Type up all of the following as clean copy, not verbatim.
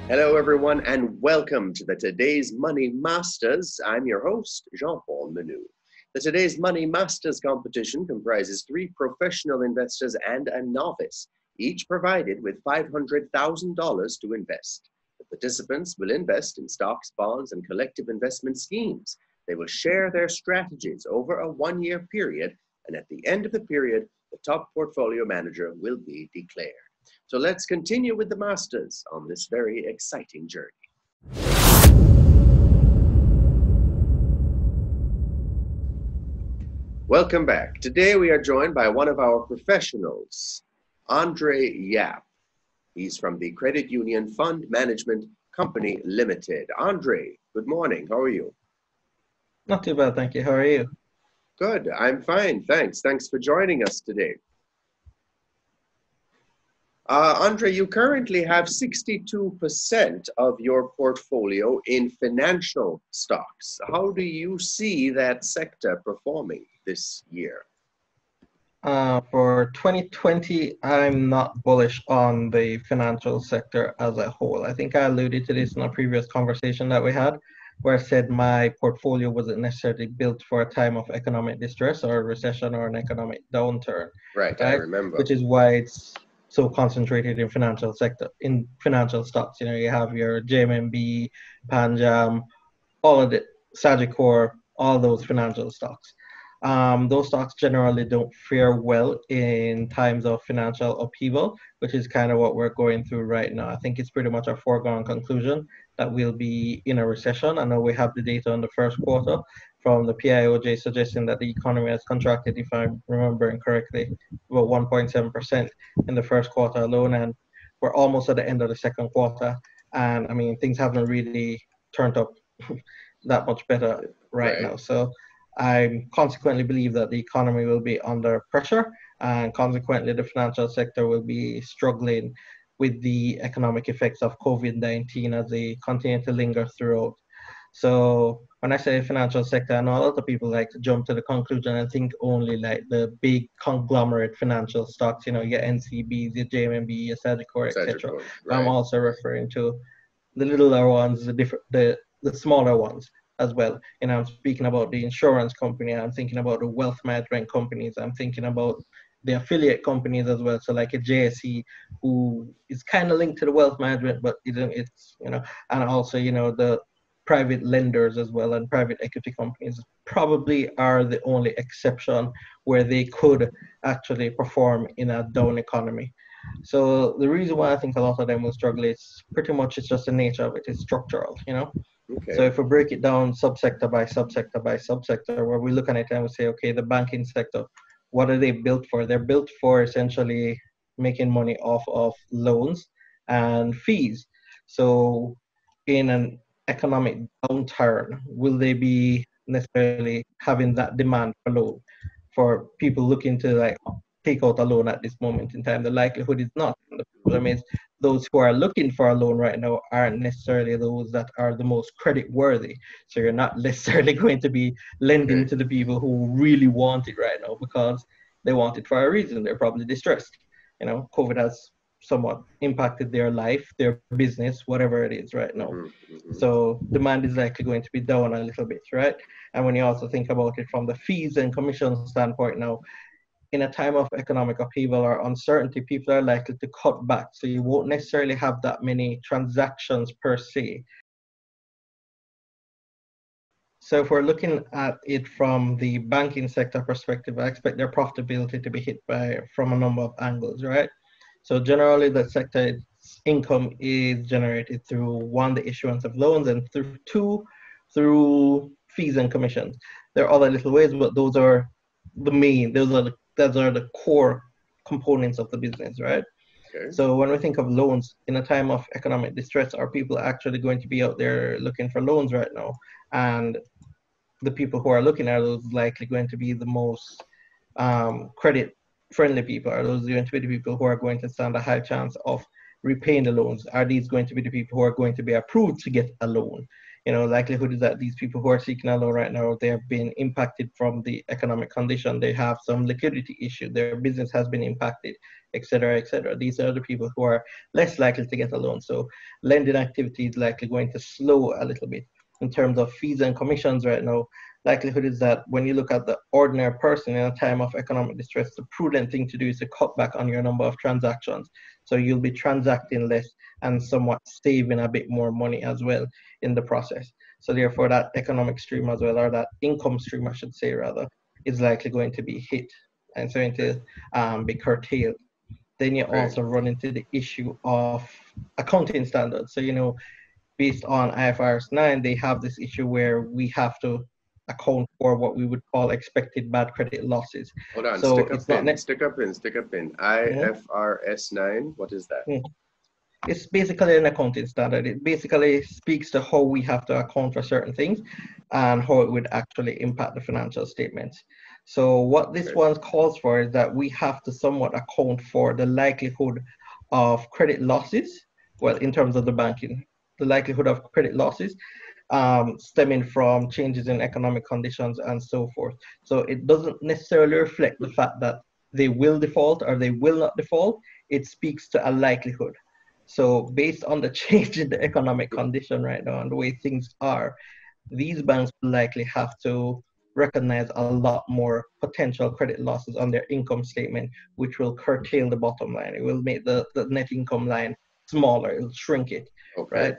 Hello, everyone, and welcome to the Today's Money Masters. I'm your host, Jean-Paul Menu. The Today's Money Masters competition comprises 3 professional investors and a novice, each provided with $500,000 to invest. The participants will invest in stocks, bonds, and collective investment schemes. They will share their strategies over a 1-year period, and at the end of the period, the top portfolio manager will be declared. So let's continue with the masters on this very exciting journey. Welcome back. Today we are joined by one of our professionals, Andre Yap. He's from the Credit Union Fund Management Company Limited. Andre, good morning. How are you? Not too bad, thank you. How are you? Good. I'm fine. Thanks. Thanks for joining us today. Andre, you currently have 62% of your portfolio in financial stocks. How do you see that sector performing this year? For 2020, I'm not bullish on the financial sector as a whole. I think I alluded to this in a previous conversation that we had, where I said my portfolio wasn't necessarily built for a time of economic distress or a recession or an economic downturn. Right, I remember. Which is why it's so concentrated in financial sector, in financial stocks. You know, you have your JMB, Panjam, all of the Sagicor, all those financial stocks. Those stocks generally don't fare well in times of financial upheaval, which is kind of what we're going through right now. I think it's pretty much a foregone conclusion that we'll be in a recession. I know we have the data on the first quarter from the PIOJ suggesting that the economy has contracted, if I'm remembering correctly, about 1.7% in the first quarter alone, and we're almost at the end of the second quarter. And I mean, things haven't really turned up that much better right now. So I consequently believe that the economy will be under pressure, and consequently the financial sector will be struggling with the economic effects of COVID-19 as they continue to linger throughout. So when I say financial sector, I know a lot of people like to jump to the conclusion and think only like the big conglomerate financial stocks, you know, your NCBs, your JMB, your Sagicor, etc. Right. I'm also referring to the littler ones, the smaller ones as well. And I'm speaking about the insurance company, I'm thinking about the wealth management companies, I'm thinking about the affiliate companies as well. So like a JSE, who is kind of linked to the wealth management, but it's, you know, and also, you know, the private lenders as well, and private equity companies probably are the only exception where they could actually perform in a down economy. So the reason why I think a lot of them will struggle is pretty much it's just the nature of it. It's structural, you know. Okay. So if we break it down subsector by subsector by subsector, where we look at it and we say, okay, the banking sector, what are they built for? They're built for essentially making money off of loans and fees. So in an economic downturn, will they be necessarily having that demand for loan for people looking to like take out a loan at this moment in time? The likelihood is not. The problem is those who are looking for a loan right now aren't necessarily those that are the most credit worthy. So you're not necessarily going to be lending to the people who really want it right now because they want it for a reason. They're probably distressed. You know, COVID has somewhat impacted their life, their business, whatever it is right now. So demand is likely going to be down a little bit, right? And when you also think about it from the fees and commission standpoint now, in a time of economic upheaval or uncertainty, people are likely to cut back. So you won't necessarily have that many transactions per se. So if we're looking at it from the banking sector perspective, I expect their profitability to be hit from a number of angles, right? So generally the sector's income is generated through one, the issuance of loans, and through fees and commissions. There are other little ways, but those are the main, those are the core components of the business, right? Okay. So when we think of loans in a time of economic distress, are people actually going to be out there looking for loans right now? And the people who are looking at those likely going to be the most credit friendly people. Are those going to be the people who are going to stand a high chance of repaying the loans? Are these going to be the people who are going to be approved to get a loan? likelihood is that these people who are seeking a loan right now, they have been impacted from the economic condition. They have some liquidity issue. Their business has been impacted, et cetera, et cetera. These are the people who are less likely to get a loan. So lending activity is likely going to slow a little bit. In terms of fees and commissions right now, likelihood is that when you look at the ordinary person in a time of economic distress, the prudent thing to do is to cut back on your number of transactions. So you'll be transacting less and somewhat saving a bit more money as well in the process. So therefore that economic stream as well, or that income stream I should say rather, is likely going to be hit and it's going to be curtailed. Then you also run into the issue of accounting standards. So, based on IFRS 9, they have this issue where we have to account for what we would call expected bad credit losses. Hold on, So stick a pin. IFRS 9, what is that? It's basically an accounting standard. It basically speaks to how we have to account for certain things and how it would actually impact the financial statements. So what this one calls for is that we have to somewhat account for the likelihood of credit losses, well, in terms of the banking, the likelihood of credit losses stemming from changes in economic conditions and so forth. So it doesn't necessarily reflect the fact that they will default or they will not default. It speaks to a likelihood. So based on the change in the economic condition right now and the way things are, these banks will likely have to recognize a lot more potential credit losses on their income statement, which will curtail the bottom line. It will make the net income line smaller, it'll shrink it, right?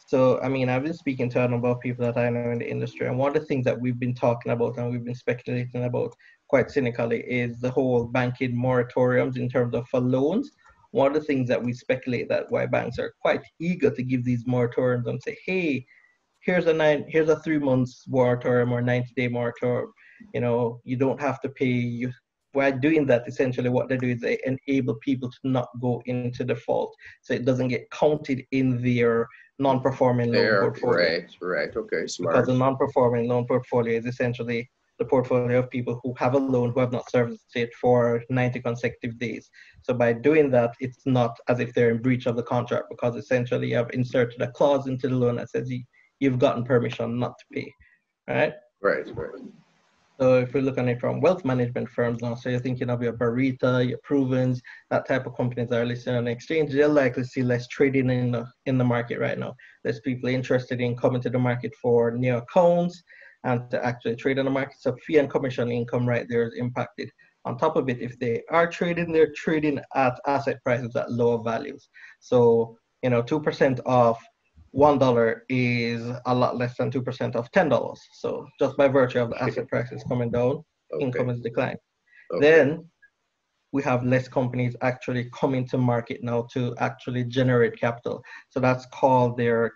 So, I mean, I've been speaking to a number of people that I know in the industry, and one of the things that we've been talking about and we've been speculating about quite cynically is the whole banking moratoriums in terms of for loans. One of the things that we speculate that why banks are quite eager to give these moratoriums and say, hey, here's a 3 months moratorium or 90-day moratorium. You don't have to pay. By doing that, essentially what they do is they enable people to not go into default, so it doesn't get counted in their non-performing loan portfolio. Right. Okay, smart. Because the non-performing loan portfolio is essentially the portfolio of people who have a loan who have not serviced it for 90 consecutive days. So by doing that, it's not as if they're in breach of the contract, because essentially you have inserted a clause into the loan that says you've gotten permission not to pay, right? Right. So if we're looking at it from wealth management firms now, so you're thinking of your Barita, your Provens, that type of companies that are listed on the exchange, they'll likely see less trading in the market right now. There's people interested in coming to the market for new accounts and to actually trade on the market. So fee and commission income right there is impacted. On top of it, if they are trading, they're trading at asset prices at lower values. So, 2% of $1 is a lot less than 2% of $10. So just by virtue of the asset prices coming down, income is declining. Then we have less companies actually coming to market now to actually generate capital. So that's called their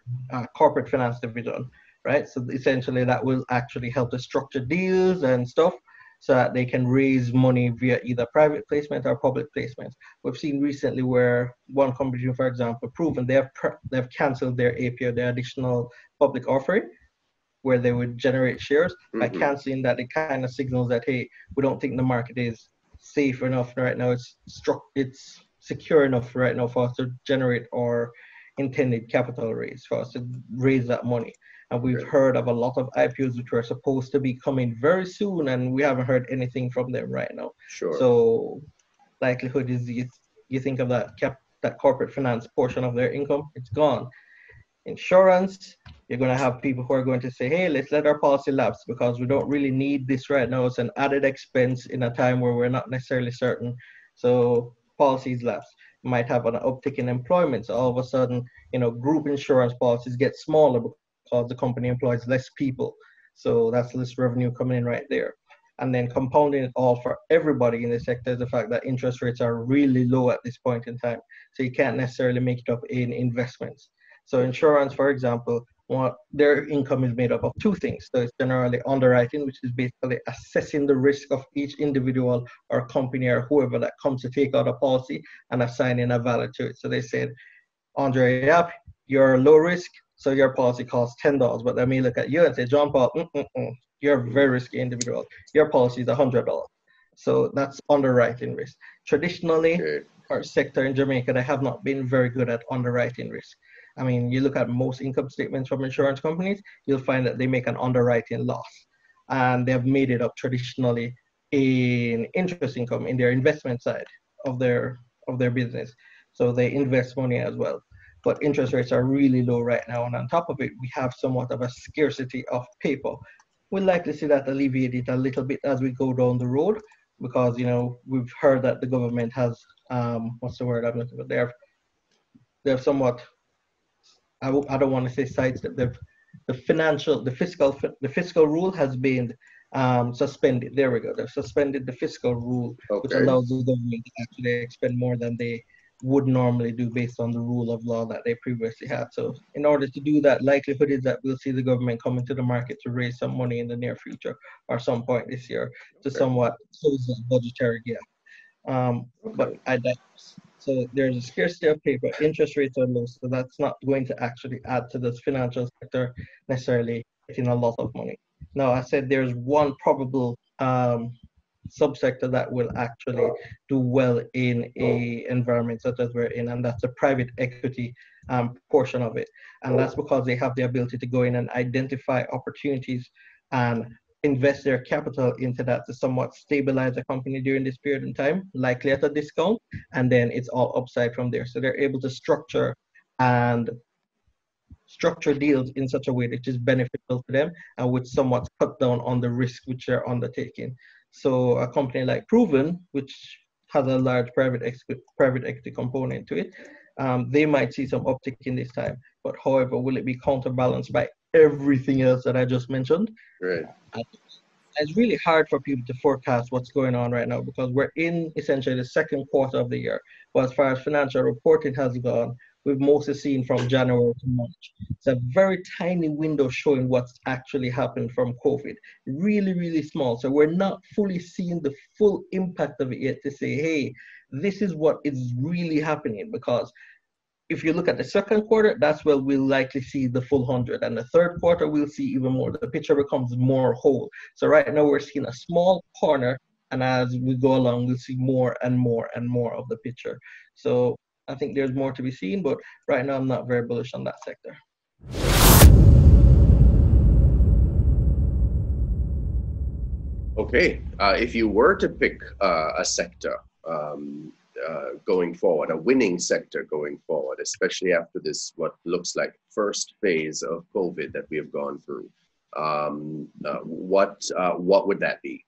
corporate finance division, right? So essentially that will actually help to structure deals and stuff so that they can raise money via either private placement or public placement. We've seen recently where one company, for example, proven they've canceled their APO, their additional public offering, where they would generate shares. By canceling that, it kind of signals that, hey, we don't think the market is safe enough right now. It's secure enough right now for us to generate our intended capital raise, for us to raise that money. And we've heard of a lot of IPOs which were supposed to be coming very soon, and we haven't heard anything from them right now. Sure. So likelihood is you think of that corporate finance portion of their income, it's gone. Insurance, you're going to have people who are going to say, hey, let's let our policy lapse because we don't really need this right now. It's an added expense in a time where we're not necessarily certain. So policies lapse. You might have an uptick in employment. So all of a sudden, group insurance policies get smaller because the company employs less people. So that's less revenue coming in right there. And then compounding it all for everybody in the sector is the fact that interest rates are really low at this point in time. So you can't necessarily make it up in investments. So insurance, for example, their income is made up of two things. So it's generally underwriting, which is basically assessing the risk of each individual or company or whoever that comes to take out a policy and assigning a value to it. So they said, Andre, yep, you're low risk, so your policy costs $10. But they may look at you and say, John Paul, you're a very risky individual. Your policy is $100. So that's underwriting risk. Traditionally, our sector in Jamaica, they have not been very good at underwriting risk. I mean, you look at most income statements from insurance companies, you'll find that they make an underwriting loss. And they've made it up traditionally in interest income in their investment side of their business. So they invest money as well. But interest rates are really low right now. And on top of it, we have somewhat of a scarcity of paper. We'll likely see that alleviate it a little bit as we go down the road because, we've heard that the government has, what's the word I'm looking for? They've somewhat, I don't want to say sidestep, the fiscal rule has been suspended. There we go. They've suspended the fiscal rule, which Okay. allows the government to actually expend more than they would normally do based on the rule of law that they previously had. So in order to do that, likelihood is that we'll see the government come into the market to raise some money in the near future or some point this year to Okay. somewhat close the budgetary gap. But Okay. I digress. So there's a scarcity of paper, interest rates are low, so that's not going to actually add to the financial sector necessarily getting a lot of money. Now, I said there's one probable subsector that will actually do well in a environment such as we're in, and that's the private equity portion of it. And that's because they have the ability to go in and identify opportunities and invest their capital into that to somewhat stabilize the company during this period in time, likely at a discount, and then it's all upside from there. So they're able to and structure deals in such a way that is beneficial to them and which somewhat cut down on the risk which they're undertaking. So a company like Proven, which has a large private equity component to it, they might see some uptick in this time. But however, will it be counterbalanced by everything else that I just mentioned? Right. It's really hard for people to forecast what's going on right now because we're in essentially the second quarter of the year. But as far as financial reporting has gone, we've mostly seen from January to March. It's a very tiny window showing what's actually happened from COVID. Really, really small. So we're not fully seeing the full impact of it yet to say, hey, this is what is really happening because if you look at the second quarter, that's where we'll likely see the full 100. And the third quarter, we'll see even more. The picture becomes more whole. So right now, we're seeing a small corner. And as we go along, we'll see more and more and more of the picture. So I think there's more to be seen. But right now, I'm not very bullish on that sector. Okay. If you were to pick a sector going forward, a winning sector going forward, especially after this, what looks like first phase of COVID that we have gone through, what would that be?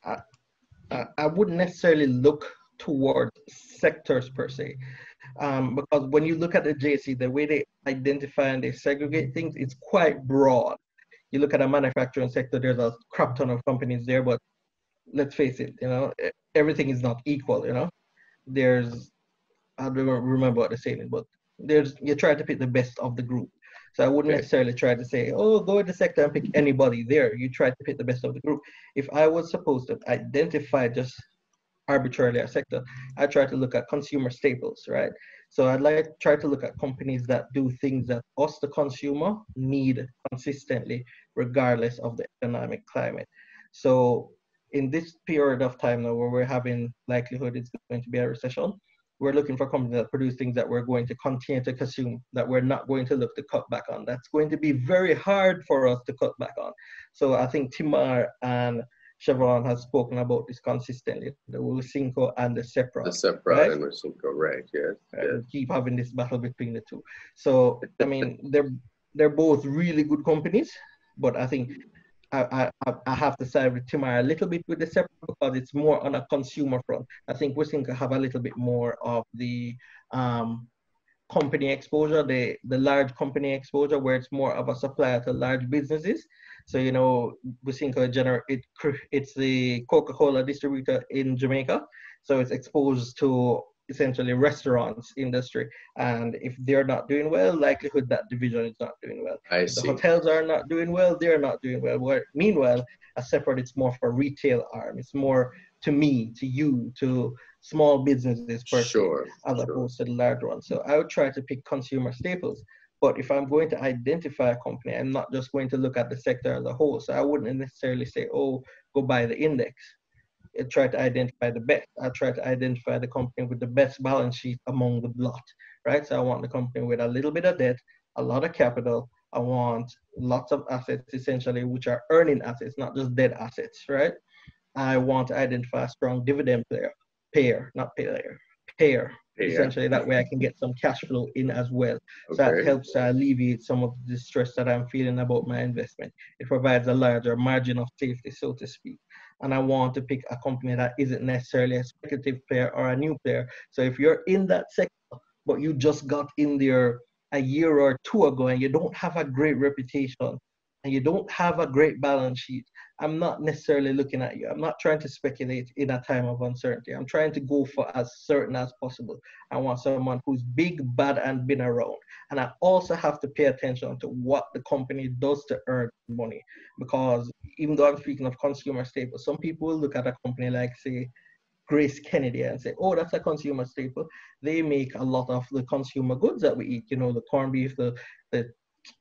I wouldn't necessarily look toward sectors per se, because when you look at the JC, the way they identify and they segregate things, it's quite broad. You look at a manufacturing sector, there's a crap ton of companies there, but let's face it, everything is not equal, There's, I don't remember what they're saying, but you try to pick the best of the group. So I wouldn't Okay. necessarily try to say, oh, go in the sector and pick anybody there. You try to pick the best of the group. If I was supposed to identify just arbitrarily a sector, I try to look at consumer staples, right? So I'd like try to look at companies that do things that us, the consumer, need consistently, regardless of the economic climate. So in this period of time now where we're having likelihood it's going to be a recession, we're looking for companies that produce things that we're going to continue to consume, that we're not going to look to cut back on. That's going to be very hard for us to cut back on. So I think Timar and Chevron has spoken about this consistently, the Wilsinko and the The Sepra, Sepra right? and Rosinco, right? Yes. Yes. We keep having this battle between the two. So, I mean, they're both really good companies, but I think I have to side with Timar a little bit with the Sepra because it's more on a consumer front. I think Wilsinko have a little bit more of the company exposure, the large company exposure, where it's more of a supplier to large businesses. So Businco it's the Coca-Cola distributor in Jamaica, so it's exposed to essentially restaurants industry, and if they're not doing well, likelihood that division is not doing well. I If the see. hotels are not doing well, they're not doing well. Where meanwhile, a separate, it's more for retail arm. It's more to me, to you, to small businesses per se, Sure. as Sure. opposed to the large ones. So I would try to pick consumer staples. But if I'm going to identify a company, I'm not just going to look at the sector as a whole. So I wouldn't necessarily say, oh, go buy the index. I try to identify the best. I try to identify the company with the best balance sheet among the lot, right? So I want the company with a little bit of debt, a lot of capital. I want lots of assets, essentially, which are earning assets, not just dead assets, right? I want to identify a strong dividend payer. Yeah. Essentially, that way I can get some cash flow in as well. So that Okay. helps alleviate some of the stress that I'm feeling about my investment. It provides a larger margin of safety, so to speak. And I want to pick a company that isn't necessarily a speculative player or a new player. So if you're in that sector, but you just got in there a year or two ago and you don't have a great reputation and you don't have a great balance sheet, I'm not necessarily looking at you. I'm not trying to speculate in a time of uncertainty. I'm trying to go for as certain as possible. I want someone who's big, bad, and been around. And I also have to pay attention to what the company does to earn money. Because even though I'm speaking of consumer staples, some people will look at a company like, say, Grace Kennedy and say, oh, that's a consumer staple. They make a lot of the consumer goods that we eat, the corned beef, the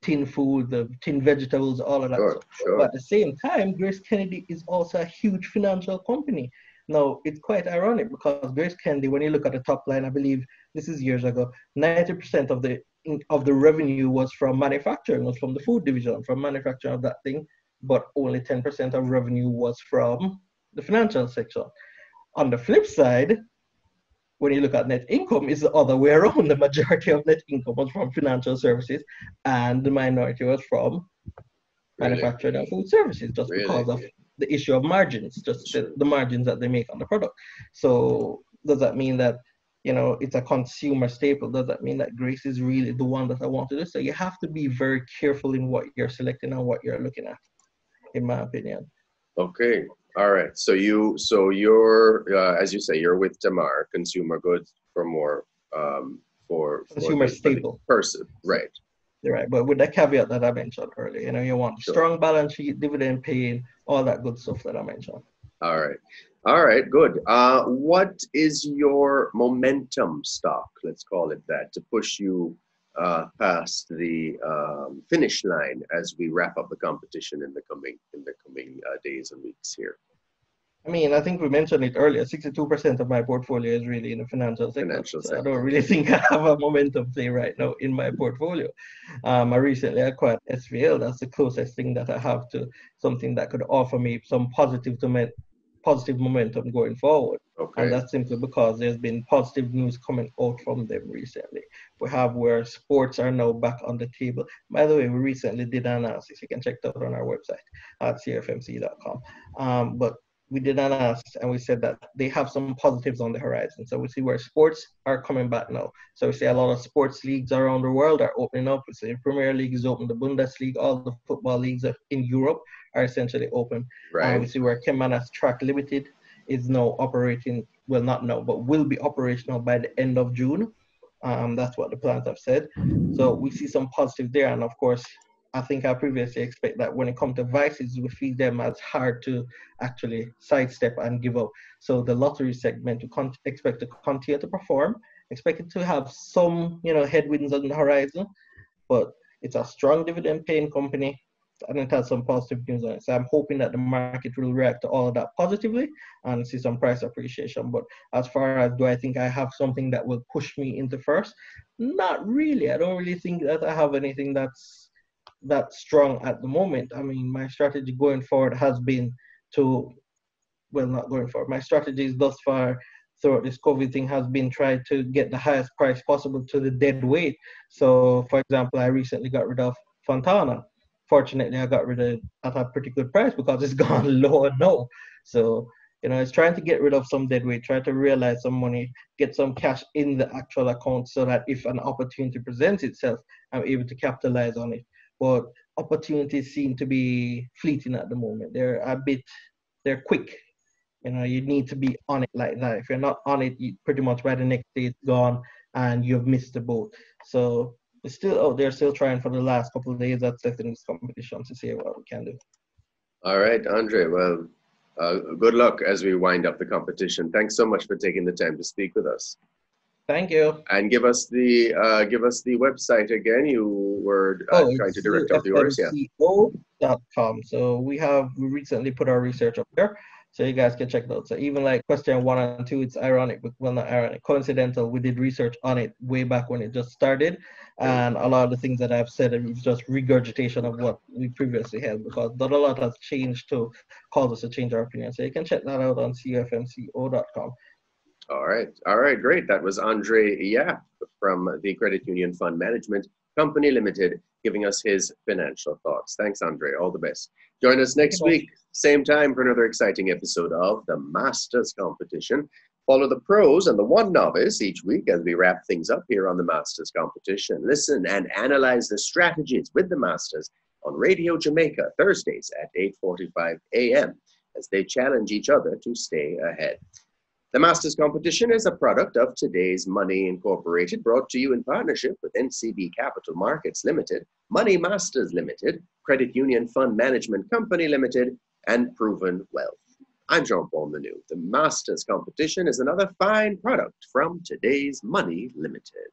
tin food, the tin vegetables, all of that Sure. stuff. But Sure. at the same time, Grace Kennedy is also a huge financial company. Now, it's quite ironic because Grace Kennedy, when you look at the top line, I believe this is years ago, 90% of the revenue was from manufacturing, was from the food division, from manufacturing of that thing, but only 10% of revenue was from the financial section. On the flip side, when you look at net income, it's the other way around. The majority of net income was from financial services, and the minority was from Really. manufacturing and food services, just Really. because of the issue of margins, just Sure. the margins that they make on the product. So does that mean that it's a consumer staple? Does that mean that Grace is really the one that I want to do? So you have to be very careful in what you're selecting and what you're looking at, in my opinion. Okay. All right. So you're, as you say, you're with Tamar Consumer Goods for more, for Consumer the staple. person, right? Right, but with the caveat that I mentioned earlier, you want Sure. strong balance sheet, dividend paying, all that good stuff that I mentioned. All right. All right. Good. What is your momentum stock? Let's call it that, to push you past the finish line as we wrap up the competition in the coming days and weeks here. I mean, I think we mentioned it earlier. 62% of my portfolio is really in the financial sector. Financial So I sector. don't really think I have a momentum play right now in my portfolio. I recently acquired SVL. That's the closest thing that I have to something that could offer me some positive momentum going forward. And Okay. that's simply because there's been positive news coming out from them recently. We have where sports are now back on the table. By the way, we recently did an analysis. You can check that out on our website at cfmc.com. But we did an analysis and we said that they have some positives on the horizon. So we see where sports are coming back now. So we see a lot of sports leagues around the world are opening up. We see the Premier League is open, the Bundesliga, all the football leagues in Europe are essentially open. Right. We see where Kemana's Track Limited is now operating, well, not now, but will be operational by the end of June. That's what the plans have said. So we see some positive there. And of course, I think I previously expect that when it comes to vices, we feel them as hard to actually sidestep and give up. So the lottery segment, we expect to continue to perform, expect it to have some, headwinds on the horizon, but it's a strong dividend paying company and it has some positive news on it. So I'm hoping that the market will react to all of that positively and see some price appreciation. But as far as do I think I have something that will push me into first? Not really. I don't really think that I have anything that's that strong at the moment. I mean, my strategy going forward has been not going forward. My strategies thus far throughout this COVID thing has been trying to get the highest price possible to the dead weight. So, for example, I recently got rid of Fontana. Fortunately, I got rid of it at a pretty good price because it's gone lower now. So, it's trying to get rid of some dead weight, try to realize some money, get some cash in the actual account so that if an opportunity presents itself, I'm able to capitalize on it. But opportunities seem to be fleeting at the moment. They're quick. You need to be on it like that. If you're not on it, you pretty much by the next day it's gone and you've missed the boat. So we're still out there, still trying for the last couple of days that's left in this competition to see what we can do. All right, Andre. Well, good luck as we wind up the competition. Thanks so much for taking the time to speak with us. Thank you. And give us the website again. You were trying to direct out yours, yeah. cfmco.com. So we recently put our research up there. So you guys can check it out. So even like question 1 and 2, it's ironic, but well, not ironic, coincidental. We did research on it way back when it just started, and a lot of the things that I've said is just regurgitation of what we previously held, because not a lot has changed to cause us to change our opinion. So you can check that out on cufmco.com. All right, great. That was Andre Yap from the Credit Union Fund Management Company Limited giving us his financial thoughts. Thanks, Andre. All the best. Join us next week, same time, for another exciting episode of the Masters Competition. Follow the pros and the one novice each week as we wrap things up here on the Masters Competition. Listen and analyze the strategies with the Masters on Radio Jamaica, Thursdays at 8:45 a.m. as they challenge each other to stay ahead. The Masters Competition is a product of Today's Money Incorporated, brought to you in partnership with NCB Capital Markets Limited, Money Masters Limited, Credit Union Fund Management Company Limited, and Proven Wealth. I'm Jean-Paul Manu. The Masters Competition is another fine product from Today's Money Limited.